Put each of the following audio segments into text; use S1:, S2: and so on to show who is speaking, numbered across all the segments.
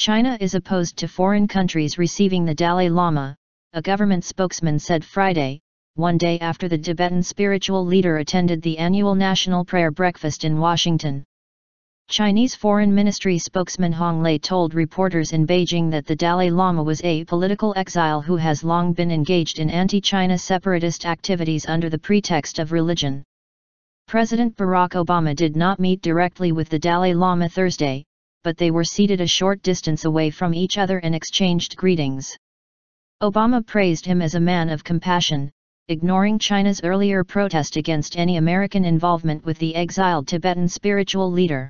S1: China is opposed to foreign countries receiving the Dalai Lama, a government spokesman said Friday, one day after the Tibetan spiritual leader attended the annual National Prayer Breakfast in Washington. Chinese Foreign Ministry spokesman Hong Lei told reporters in Beijing that the Dalai Lama was a political exile who has long been engaged in anti-China separatist activities under the pretext of religion. President Barack Obama did not meet directly with the Dalai Lama Thursday, but they were seated a short distance away from each other and exchanged greetings. Obama praised him as a man of compassion, ignoring China's earlier protest against any American involvement with the exiled Tibetan spiritual leader.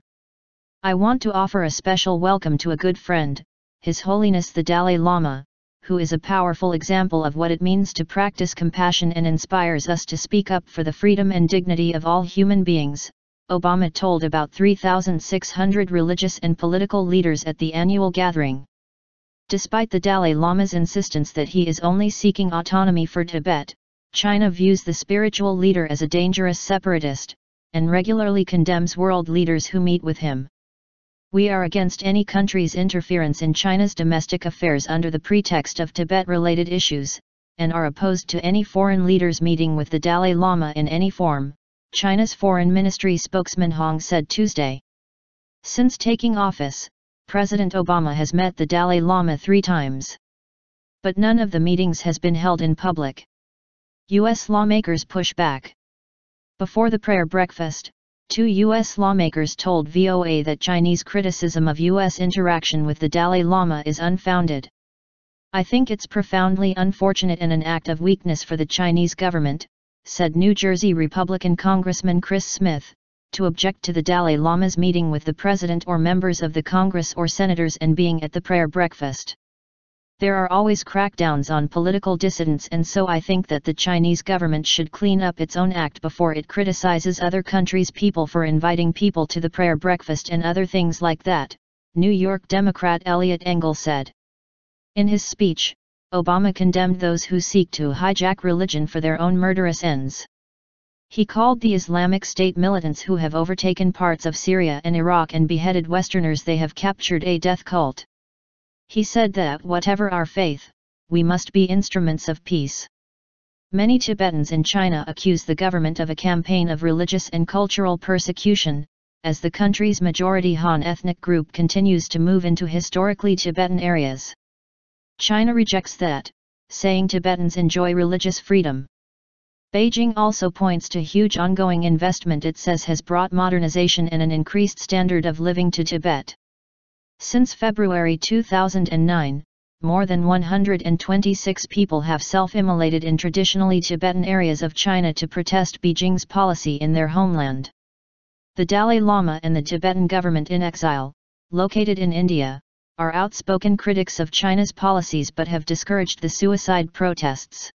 S1: "I want to offer a special welcome to a good friend, His Holiness the Dalai Lama, who is a powerful example of what it means to practice compassion and inspires us to speak up for the freedom and dignity of all human beings," Obama told about 3,600 religious and political leaders at the annual gathering. Despite the Dalai Lama's insistence that he is only seeking autonomy for Tibet, China views the spiritual leader as a dangerous separatist, and regularly condemns world leaders who meet with him. "We are against any country's interference in China's domestic affairs under the pretext of Tibet-related issues, and are opposed to any foreign leaders meeting with the Dalai Lama in any form," China's Foreign Ministry spokesman Hong said Tuesday. Since taking office, President Obama has met the Dalai Lama 3 times. But none of the meetings has been held in public. U.S. lawmakers push back. Before the prayer breakfast, 2 U.S. lawmakers told VOA that Chinese criticism of U.S. interaction with the Dalai Lama is unfounded. "I think it's profoundly unfortunate and an act of weakness for the Chinese government," said New Jersey Republican Congressman Chris Smith, to object to the Dalai Lama's meeting with the president or members of the Congress or senators and being at the prayer breakfast. "There are always crackdowns on political dissidents, and so I think that the Chinese government should clean up its own act before it criticizes other countries' people for inviting people to the prayer breakfast and other things like that," New York Democrat Eliot Engel said. In his speech, Obama condemned those who seek to hijack religion for their own murderous ends. He called the Islamic State militants who have overtaken parts of Syria and Iraq and beheaded Westerners they have captured a death cult. He said that whatever our faith, we must be instruments of peace. Many Tibetans in China accuse the government of a campaign of religious and cultural persecution, as the country's majority Han ethnic group continues to move into historically Tibetan areas. China rejects that, saying Tibetans enjoy religious freedom. Beijing also points to huge ongoing investment it says has brought modernization and an increased standard of living to Tibet. Since February 2009, more than 126 people have self-immolated in traditionally Tibetan areas of China to protest Beijing's policy in their homeland. The Dalai Lama and the Tibetan government in exile, located in India, are outspoken critics of China's policies but have discouraged the suicide protests.